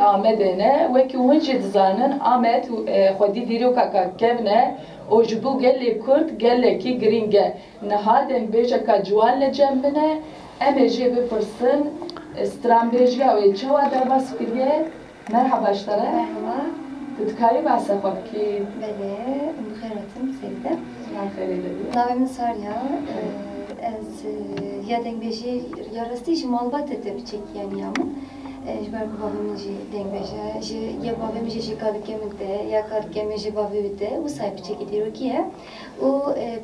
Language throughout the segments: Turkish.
آمدنه وکی ونجی دزانن آمد خودی دیرو که کبنه و جبو گلی کرد گلی کی گرینگه نهادن بیجه که جوان لجنبنه امه جی بپرسن استرامبیجی اوی چوا در باس کریه مرحبا اشتره تذكاري بعد سفر كي بله مخيراتم سيدة نعم خيري لدي ناوي من ساريا از یادن بیشی یا راستی جمال بات تبچه یعنی همون جبر بابا میجی دنگ بیشه یا بابا میجی شکار کمیده یا کار کمیجی بابا بیده و سایب چکی دیرو کیه و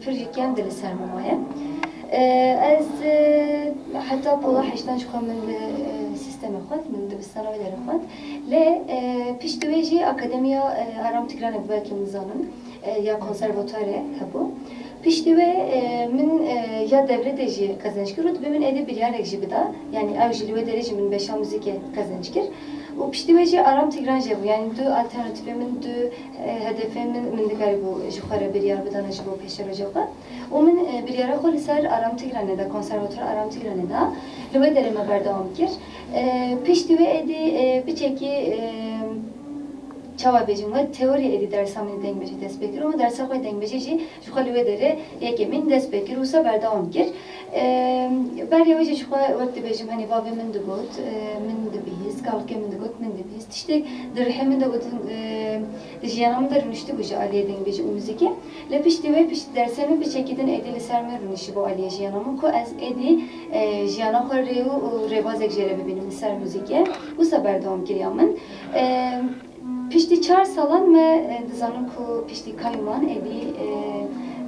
پروژه دل سرمایه از حتی بالا حشتن شو من سیستم خود من دبستان و دار خود ل پیشتویجی اکادمیا آرام تکران بوده میزانم یا کنسرواتواره هبو پیشتوی من یا devre deji kazançkır ve benim ede bir yer ekşi bida yani avcılığı derece min beşam müzik kazançkır o piştiveji aram tigran bu yani du alternatifimin du hedefimin min dikari bu jukhara bir yer bida najbo peşer acaba o min bir yere khol ser aram tigran da konservatör aram tigran da lüve derime berdam kir piştive ede bir çeki çava bejim ve teori edi dersamın dengbeji destekir ama dersa koy dengbeji şu halve dere yekemin destekir usa berdam kir ber yavaş şu vakti bejim hani baba min de got min de biz kalke min de got min de biz işte derhemin de got diyanam da rünüştü bu aliye dengbeji müziki le pişti ve pişti dersemi bir çekidin edili sermer rünüşü bu aliye jiyanamın ko az edi jiyana korreyu rebazek jerebi benim ser müziki usa berdam kir yamın Pişti çar salan ve dizanın ku pişti kayman edi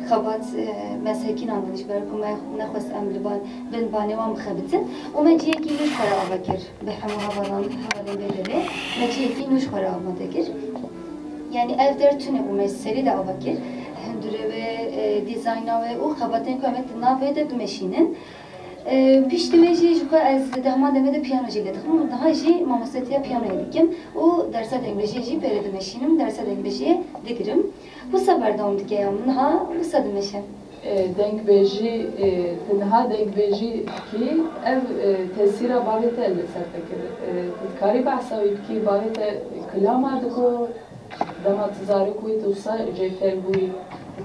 xabat mesekin anlayış ber ku nexwes em li bin banewan bixebitin û me ciyekî nûj xwe re ava kir bi hemû hevalan hevalên bêderê me ciyekî nûj xwe re amade kir yani ev dertûne û me serî de ava kir hindure ve dîzayna ve û xebatên ku em ê navê de bimeşînin Piştiveji juka az dehman demede piyano jiledik ama daha ji mamosetiya piyano edikim. O derse dengbeji ji peredemeşinim derse dengbeji dikirim. Bu sefer devam dikeyim. Ha bu sedemeşim. Dengbeji tenha dengbeji ki ev tesira babete elde sertekir. Kari bahsavi ki babete klama diko dama tizarı kuyt usa cefer buy.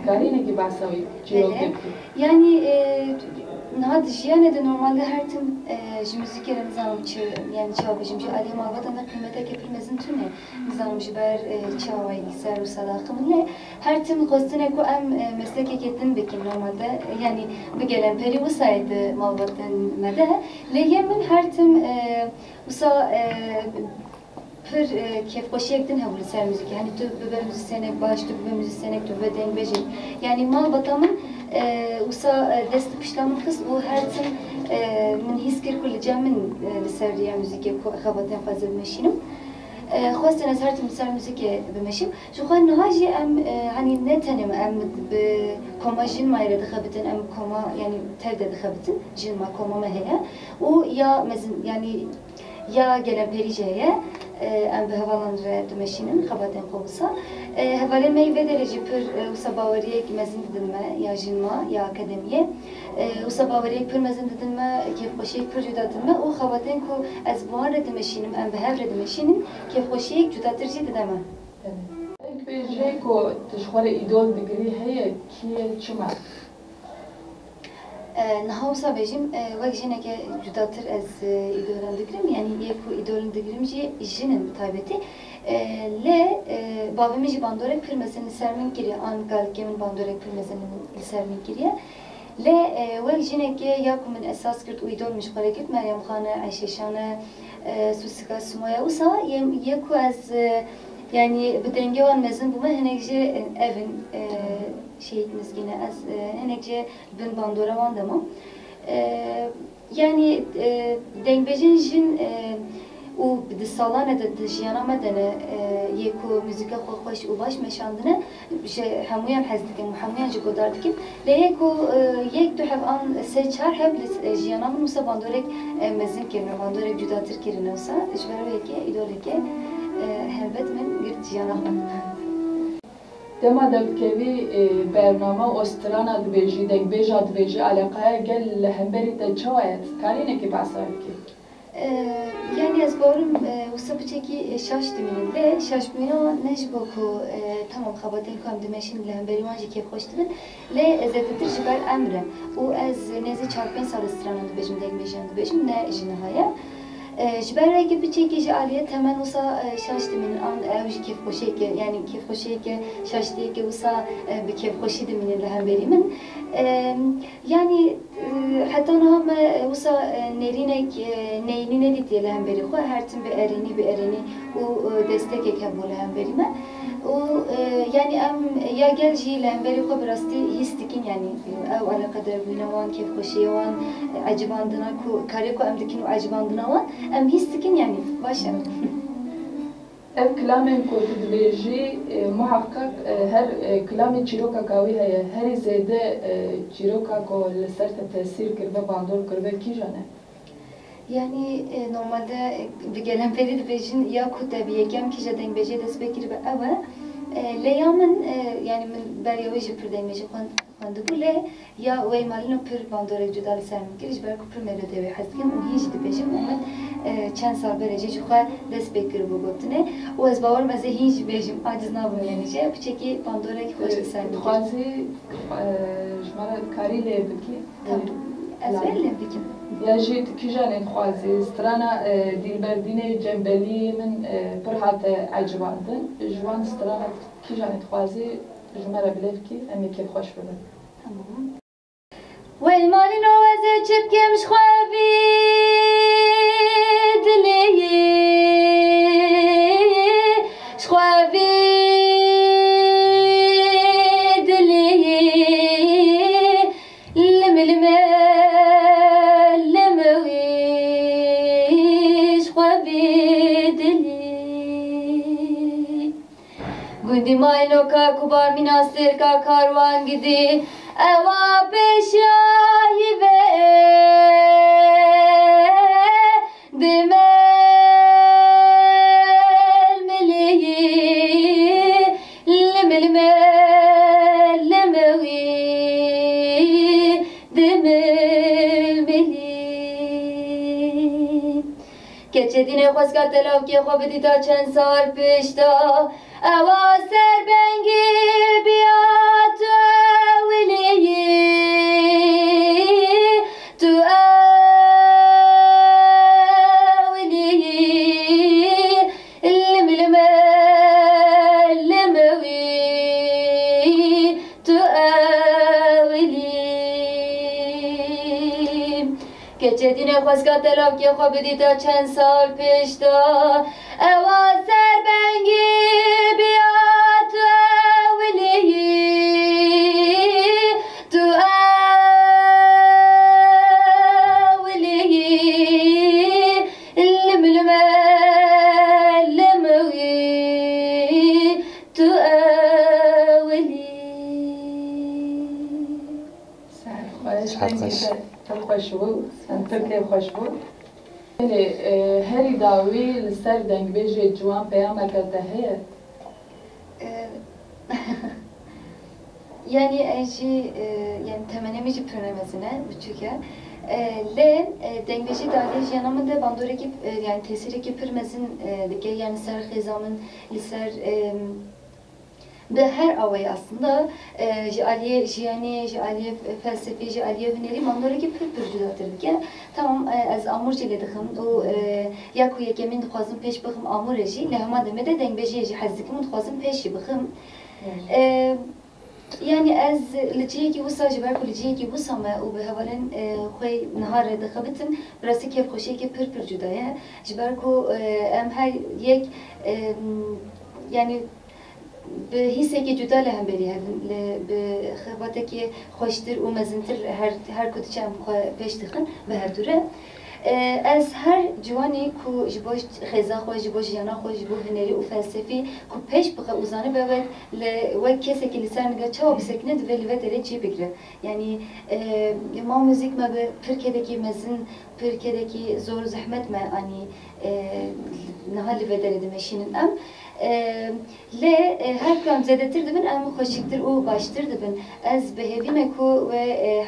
Kari ne ki bahsavi çirok yani Nahat jiyane de normalde her tim müzik yere nizamçı yani çabacım ji Ali Malvatan da kıymete kepilmezin tüne nizamçı ber çavayı ser u sadakımne her tim kostine ku em meslek eketin bekin normalde yani bir gelen peri bu saydı Malvatan mede le yemin her tim usa pır kef koşuyektin havlu ser müzik yani tü be müzisyenek baş tü be müzisyenek tü be dengbeji yani Malvatan'ın usa dest piştamın kız o her tim min hiskir kulli camın liseriya müziğe xabaten fazla meşinim خواسته از هر تیم سر موسیقی بمشیم شو خواهی نهاجی ام hani ne tenim em koma jin mayre dixebitin em koma yani tevde dixebitin jin ma koma meheye o ya mezin yani ya gelen periceye em be havalandre demeşinin xabaten kovsa havale meyve derece pür usa bavariye mezin dedinme ya jinma ya akademiye usa bavariye pür mezin dedinme kef koşiyek pür cüda dedinme o xabaten ku ez buan redemeşinin em be hev redemeşinin kef koşiyek cüda tercih dedeme. Dengbeji ku tişxwara idol digri heye ki çima Nahawsa bejim vek jineke cudatır ez idolan digrim yani yeku idolan digrim jinin taybeti le bavimi ji bandorek pirmesini sermin kiriye an galkemin bandorek pirmesini sermin kiriye le vek jineke yakumin esas kirt u idol mişkare kirt Meryem Xane Ayşe Şane Susika Sumaya usa yeku ez yani bu denge olan mezun bu henekce evin şeyimiz yine az henekce bin bandora van da mı yani dengbejin jin o bir salana da jiyana medene yeku müzika xoş u baş meşandına şey hamuyan hazdikim hamuyan jigodardikim le yeku yek tu have an seçar hep jiyana musa bandorek mezun kirne bandorek judatır kirne olsa işbere veke idoleke helbet min girt jiyana Dema devkevi bername Ostrana dibêjî, dengbêja dibêjî alaqaya gel li hemberî te çawa ye? Karî nekî behsa bikî? Yani ez barum usta bıçaki şaş dimininde şaş bina nejbo ku tamam xabatin kam dimeşin le berimanji kef hoş dimin le ezetetir jiber emre o ez nezi çarpın sarı stranında bejim degmejen bejim ne jinahaya jiber reki bıçaki ji aliye temen usta şaş diminin an evji kef hoşeke yani kef hoşeke şaş diye ki usta bir kef hoşi diminin le berimin yani hatta nam usta nerinek neyini ne diye le beri xo her tim bir erini o destek eken bu le berime o yani am ya gel ji le beri xo birasti histikin yani ev ala kadar binavan kef hoşi wan acibandına ku kare ku amdikin acibandına wan am histikin yani başa ev kelamên ku tu dibêjî muhakkak her kelamê çîroka kawî heye herî zêde çîroka ku li ser te tesîr kiribe bandor kiribe kîjan e? Yani normalde bir gelen peri dibêjin ya ku te bir yekem kîja dengbêjê dest pê kiribe ew e lê ya min yani min beriya wê jî pir dengbêjî xwendibû lê ya wê malîno pir bandorek cuda li ser min kir ji ber ku pir melodî wê hez dikim û hîn jî dibêjim û min çend sal berê jî xwe dest pê kiribû gotinê û ez bawer me ez ê hîn jî bêjim aciz nabim yani jê piçekî bandorek xweş li ser min kir. Dixwazî ji me re karî lê bikî? Ez vê lê bikim. Ya jî tu kîjanê dixwazî strana dîlberdînê cembeliyê min pir hate ecibandin ji wan strana kîjanê dixwazî ji me re bilêv kî em ê kêfxweş bibin. Tamam. Wey malîno ez ê çipkim ji xwe dilê ji xwe dilê lime lime lime wî ji xwe dilê gundî malîno ka kubar mîna sêrka karwan gidî ewa pêşayî ve dimel milî lime lime lime wî dimel milî keçedînê xwezka telavkê xwe bidî ta çend sal pêş da ewa serbengî biya tu tu lime lime lime wî tu keçedînê xwezka telavkê xwe bidî ta çend sal pêş da ewa serbengî biya tu tu lime lime lime wî tu xweş bû em Tirkiye xweş bû herî dawî li ser dengbêjê ciwan peyameke te heye? Yani eji yani temenemi jî pürnemezine buçuke le dengbêjî dalê jiyana min de bandorekî yani tesîrekî pürmezin dike yani ser xêzamın li ser bi her awayê aslında ji aliyê jiyanê ji aliyê felsefê ji aliyê hunerî bandorekî pir cudatir dike tamam ez amûr jî lê dixim û ya ku yekemîn dixwazim pêş bixim amûrê jî lê hema demê de dengbêjiyê jî hez dikim û dixwazim pêş jî bixim yani ez li cihekî wisa ji ber ku li cihekî wisa me û bi hevalên xwe niharê dixebitim birastî kêfxweşiyekê pir cuda ye ji ber ku em her yek yani bi hîsekê cuda li hemberî hevin bi xebatekê xweştir û mezintir her ku diçe em xwe pêş dixin bi her dûre ez her ciwanê ku ji bo xêza xwe ji bo jiyana xwe ji bo hunerî û felsefî ku pêş bixe û zane be li wek kesekî li ser nige çawa bisekine divê li ve derê çê bigire yani ma müzik me bi pirkedekî mezin pirkedekî zor zehmet me anî niha li ve derê dimeşînin em لی هر کم زده تر دبن ام خوشیکتر او باشتر دبن از به هیوی مکو و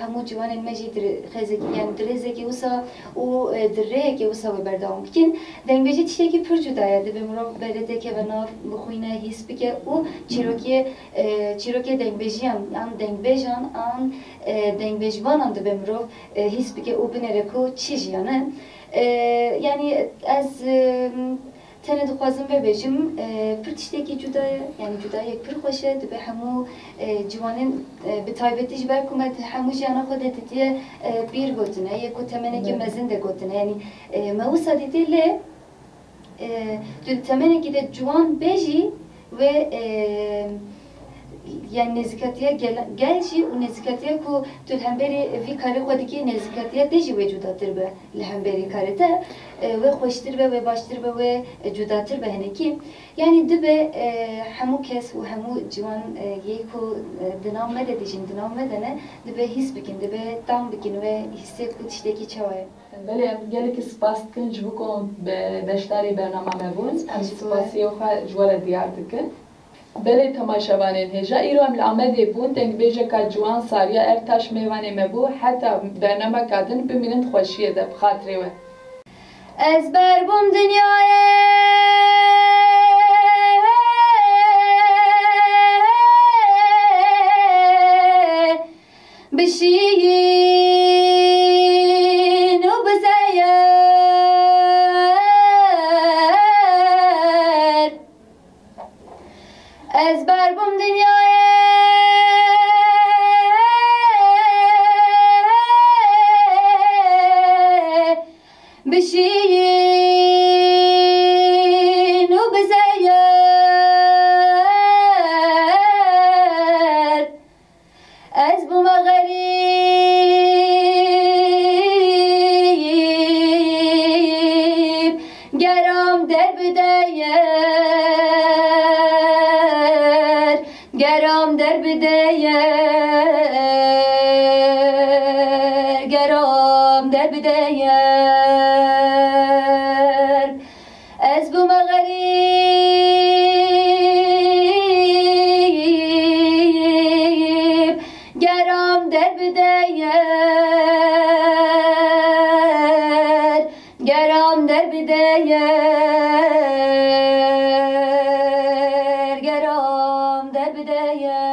همو جوان المجی در خزکی یعنی درزکی وسا و دره که وسا و بردام بکن دنگ بچه چیه که پر جدایه دبه مرا بلده که بناف بخوینه حس بکه او چیروکی دنگ بچیان آن دنگ بچان آن دنگ بچوان آن دبه مرا حس بکه او بنره کو چیزیانه yani az tane dixwazim bibêjim pir tiştekî cuda ye yani cudayek pir xweş e dibe hemû ciwanên bi taybetî ji ber ku me hemû jiyana xwe de dîtiye pîr gotine yê ku temenekî mezin de gotine yani me wisa dîtî lê tu temenekî de ciwan bêjî ve yani nezikatiye gel jî û nezikatiye ku tu hemberî vî karê xwe dikî nezikatiye de jî wê cudatir be li hemberî karê te ve xweştir be ve baştir be ve cudatir be henekî yani dibe hemû kes û hemû ciwan yê ku di nav me de dijîn di nav me de ne dibe hîs bikin dibe tam bikin ve hissê ku tiştekî çawa ye. Belê em gelekî spas dikin ji bo ku beşdarî bername me bûn em spasiyê xwe ji we re diyar dikin. Belê temaşevanên hêja îro em li Amedê bûn dengbêjeka ciwan Sariya Ertaş mêvanê me bû heta bernameka din bimînin xweşiyê de bi xatirê we. Ez ber bûm dinyayê bişîyin û bizeyer Ez ber bûm dinyayê bişîyin û bizeyer Ez bûme gerîb geram derbideyer geram derbideyer geram derbideyer Ez bûme gerîb geram derbideyer geram derbideyer geram derbideyer